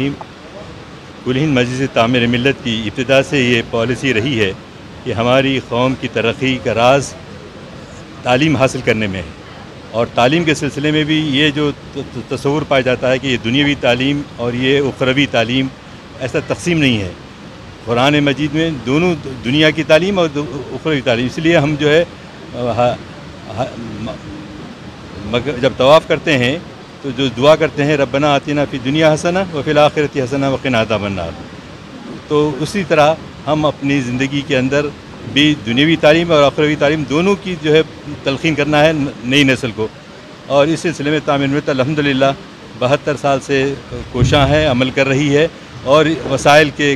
الرحیم۔ کل ہند مجلس تعمیر ملت کی ابتدا سے یہ پالیسی رہی ہے کہ ہماری قوم کی ترقی کا راز تعلیم حاصل کرنے میں ہے، اور تعلیم کے سلسلے میں بھی یہ جو تصور پایا جاتا ہے کہ یہ دنیاوی تعلیم اور یہ اخروی تعلیم، ایسا تقسیم نہیں ہے۔ قرآن مجید میں دونوں دنیا کی تعلیم اور اخروی تعلیم، اس لیے ہم جو ہے جب طواف کرتے ہیں تو جو دعا کرتے ہیں ربنا آتنا فی دنیا حسنہ وفی الآخرۃ حسنہ وقنا عذاب النار، تو اسی طرح ہم اپنی زندگی کے اندر بھی دنیاوی تعلیم اور اخروی تعلیم دونوں کی جو ہے تلقین کرنا ہے نئی نسل کو، اور اس سلسلے میں تعمیر ملت الحمدللہ 72 سال سے کوشاں ہے، عمل کر رہی ہے، اور وسائل کے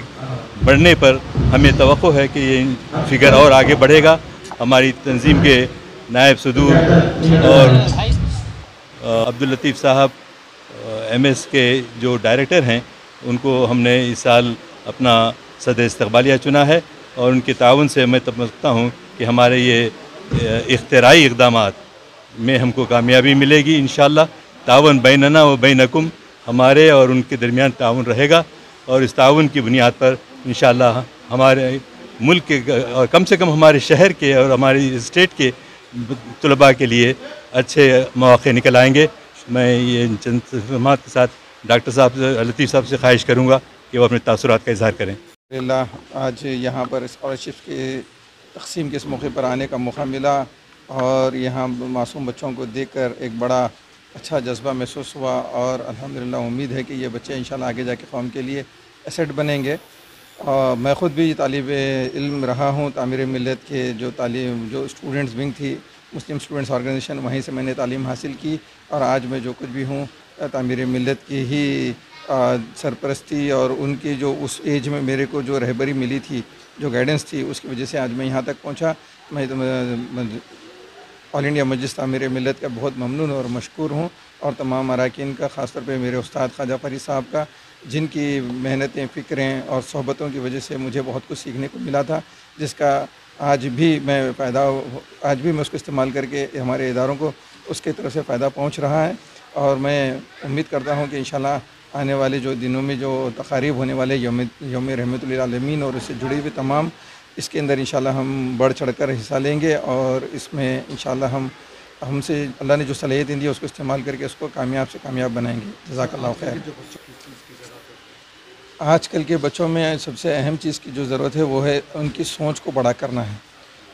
بڑھنے پر ہمیں توقع ہے کہ یہ فگر اور آگے بڑھے گا۔ ہماری تنظیم کے نائب صدور اور عبداللطیف صاحب MS کے جو ڈائریکٹر ہیں، ان کو ہم نے اس سال اپنا صدر استقبالیہ چنا ہے، اور ان کے تعاون سے میں سمجھتا ہوں کہ ہمارے یہ اختراعی اقدامات میں ہم کو کامیابی ملے گی انشاءاللہ۔ تعاون بیننا و بینکم، ہمارے اور ان کے درمیان تعاون رہے گا، اور اس تعاون کی بنیاد پر انشاءاللہ ہمارے ملک کے اور کم سے کم ہمارے شہر کے اور ہماری اسٹیٹ کے طلباء کے لیے اچھے مواقع نکل آئیں گے۔ میں یہ چند خدمات کے ساتھ ڈاکٹر صاحب سے، لطیف صاحب سے خواہش کروں گا کہ وہ اپنے تاثرات کا اظہار کریں۔ آج یہاں پر اسکالرشپ کی تقسیم کے اس موقع پر آنے کا موقع ملا، اور یہاں معصوم بچوں کو دیکھ کر ایک بڑا اچھا جذبہ محسوس ہوا، اور الحمدللہ امید ہے کہ یہ بچے انشاءاللہ آگے جا کے قوم کے لیے ایسیٹ بنیں گے۔ میں خود بھی طالب علم رہا ہوں تعمیر ملت کے، جو اسٹوڈنٹس ونگ تھی مسلم اسٹوڈنٹس آرگنائزیشن، وہیں سے میں نے تعلیم حاصل کی، اور آج میں جو کچھ بھی ہوں تعمیر ملت کی ہی سرپرستی اور ان کی جو اس ایج میں میرے کو جو رہبری ملی تھی، جو گائیڈنس تھی، اس کی وجہ سے آج میں یہاں تک پہنچا۔ میں آل انڈیا مجلس تعمیر ملت کا بہت ممنون اور مشکور ہوں، اور تمام اراکین کا، خاص طور پہ میرے استاد خواجہ فرید صاحب کا، جن کی محنتیں، فکریں اور صحبتوں کی وجہ سے مجھے بہت کچھ سیکھنے کو ملا تھا، جس کا آج بھی میں اس کو استعمال کر کے ہمارے اداروں کو اس کے طرف سے فائدہ پہنچ رہا ہے۔ اور میں امید کرتا ہوں کہ انشاءاللہ آنے والے جو دنوں میں جو تقاریب ہونے والے یوم رحمت للعالمین اور اس سے جڑی ہوئی تمام، اس کے اندر انشاءاللہ ہم بڑھ چڑھ کر حصہ لیں گے، اور اس میں انشاءاللہ ہم سے اللہ نے جو صلاحیتیں دی اس کو استعمال کر کے اس کو کامیاب سے کامیاب بنائیں گے۔ جزاک اللہ خیر۔ آج کل کے بچوں میں سب سے اہم چیز کی جو ضرورت ہے وہ ہے ان کی سوچ کو بڑا کرنا ہے،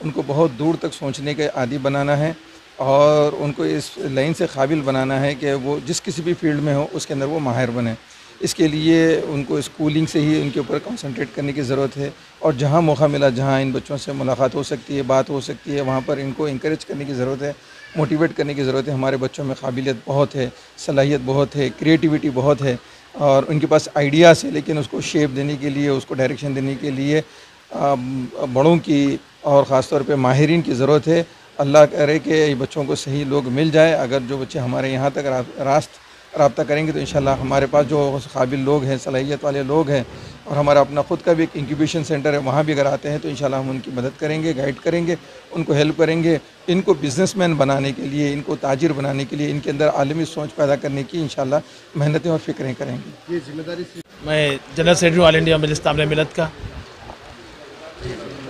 ان کو بہت دور تک سوچنے کے عادی بنانا ہے، اور ان کو اس لائن سے قابل بنانا ہے کہ وہ جس کسی بھی فیلڈ میں ہو اس کے اندر وہ ماہر بنے۔ اس کے لیے ان کو اسکولنگ سے ہی ان کے اوپر کنسنٹریٹ کرنے کی ضرورت ہے، اور جہاں موقع ملا، جہاں ان بچوں سے ملاقات ہو سکتی ہے، بات ہو سکتی ہے، وہاں پر ان کو انکریج کرنے کی ضرورت ہے، موٹیویٹ کرنے کی ضرورت ہے۔ ہمارے بچوں میں قابلیت بہت ہے، صلاحیت بہت ہے، کریٹیوٹی بہت ہے، اور ان کے پاس آئیڈیاز ہے، لیکن اس کو شیپ دینے کے لیے، اس کو ڈائریکشن دینے کے لیے بڑوں کی اور خاص طور پہ ماہرین کی ضرورت ہے۔ اللہ کرے کہ بچوں کو صحیح لوگ مل جائے۔ اگر جو بچے ہمارے یہاں تک رابطہ کریں گے تو انشاءاللہ ہمارے پاس جو قابل لوگ ہیں، صلاحیت والے لوگ ہیں، اور ہمارا اپنا خود کا بھی ایک انکیوبیشن سینٹر ہے، وہاں بھی اگر آتے ہیں تو انشاءاللہ ہم ان کی مدد کریں گے، گائیڈ کریں گے، ان کو ہیلپ کریں گے، ان کو بزنس مین بنانے کے لیے، ان کو تاجر بنانے کے لیے، ان کے اندر عالمی سوچ پیدا کرنے کی انشاءاللہ محنتیں اور فکریں کریں گے۔ یہ ذمہ داری میں جنرل سیکرٹری آل انڈیا مجلس تعمیر ملت کا۔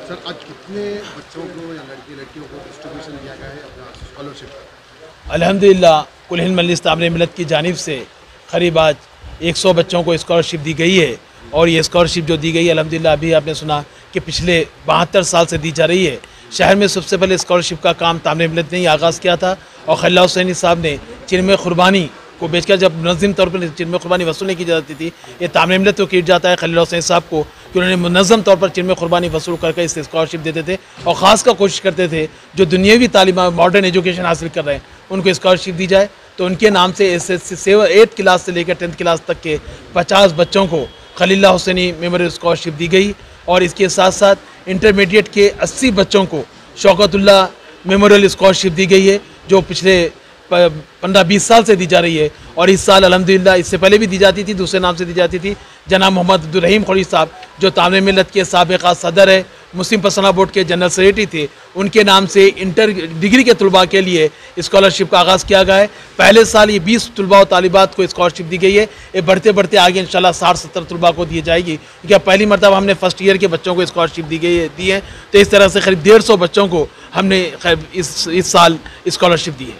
سر، آج کتنے بچوں کو یا لڑکیوں کو ڈسٹریبیوشن دیا گیا ہے اپنا اسکالرشپ؟ الحمدللہ کل ہند مجلس تعمیر ملت کی جانب سے قریب آج 100 بچوں کو اسکالرشپ دی گئی ہے، اور یہ اسکالرشپ جو دی گئی ہے الحمدللہ ابھی آپ نے سنا کہ پچھلے 72 سال سے دی جا رہی ہے۔ شہر میں سب سے پہلے اسکالرشپ کا کام تعمیر ملت نے ہی آغاز کیا تھا، اور خلیل اللہ حسینی صاحب نے چرم قربانی کو بیچ کر جب منظم طور پر چرم قربانی وصول نہیں کی جاتی تھی، یہ تعمیر ملت کو کیا جاتا ہے خلیل اللہ حسینی صاحب کو کہ انہوں نے منظم طور پر چرم قربانی وصول کر کے اس سے اسکالرشپ دیتے تھے، اور خاص کر کوشش کرتے تھے جو دنیاوی تعلیمات ماڈرن ایجوکیشن حاصل کر رہے ہیں ان کو اسکالرشپ دی جائے۔ تو ان کے نام سے SSC 8 کلاس سے لے کر 10th کلاس تک کے 50 بچوں کو خلیل اللہ حسینی میموریل اسکالرشپ دی گئی، اور اس کے ساتھ ساتھ انٹرمیڈیٹ کے 80 بچوں کو شوکت اللہ میموریل اسکالرشپ دی گئی ہے، جو پچھلے 15-20 سال سے دی جا رہی ہے، اور اس سال الحمدللہ اس سے پہلے بھی دی جاتی تھی، دوسرے نام سے دی جاتی تھی۔ جناب محمد عبدالرحیم خوری صاحب جو تعمیر ملت کے سابقہ صدر ہے، مسلم پسندہ بورڈ کے جنرل سیکریٹری تھے، ان کے نام سے انٹر ڈگری کے طلباء کے لیے اسکالرشپ کا آغاز کیا گیا ہے۔ پہلے سال یہ 20 طلباء و طالبات کو اسکالرشپ دی گئی ہے، یہ بڑھتے بڑھتے آگے انشاءاللہ 60-70 طلباء کو دی جائے گی، کیونکہ پہلی مرتبہ ہم نے فرسٹ ایئر کے بچوں کو اسکالرشپ دی ہے، تو اس طرح سے قریب 150 بچوں کو ہم نے اس سال اسکالرشپ دی ہے۔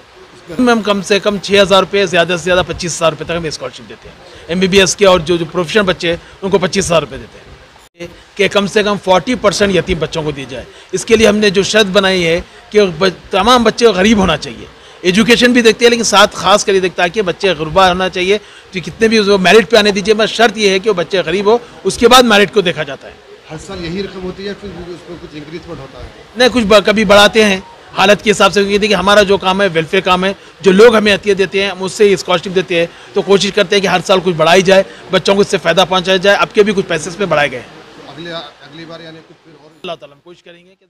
ہم کم سے کم 6,000 روپے، زیادہ سے زیادہ 25,000 روپے تک ہم اسکالرشپ دیتے ہیں۔ MBBS کے اور جو پروفیشنل بچے ہیں ان کو 25,000 روپے دیتے ہیں کہ کم سے کم 40% یتیم بچوں کو دی جائے۔ اس کے لیے ہم نے جو شرط بنائی ہے کہ تمام بچے غریب ہونا چاہیے، ایجوکیشن بھی دیکھتے ہیں لیکن ساتھ خاص کر یہ دیکھتا ہے کہ بچے غربا ہونا چاہیے، تو کتنے بھی میرٹ پہ آنے دیجیے، بس شرط یہ ہے کہ وہ بچے غریب ہو، اس کے بعد میرٹ کو دیکھا جاتا ہے۔ ہر سال یہی رقم ہوتی ہے پھر اس میں کچھ انکریزمنٹ ہوتا ہے؟ نہیں، کچھ کبھی بڑھاتے ہیں حالت کے حساب سے، کیونکہ دیکھیے ہمارا جو کام ہے ویلفیئر کام ہے، جو لوگ ہمیں عطیہ دیتے ہیں ہم اس سے اسکالرشپ دیتے ہیں، تو کوشش کرتے ہیں کہ ہر سال کچھ بڑھائی جائے، بچوں کو اس سے فائدہ پہنچایا جائے۔ اب کے بھی کچھ پیسے اس پہ بڑھائے گئے ہیں، اگلی بار یعنی کچھ پھر اور اللہ تعالیٰ ہم کوشش کریں گے کہ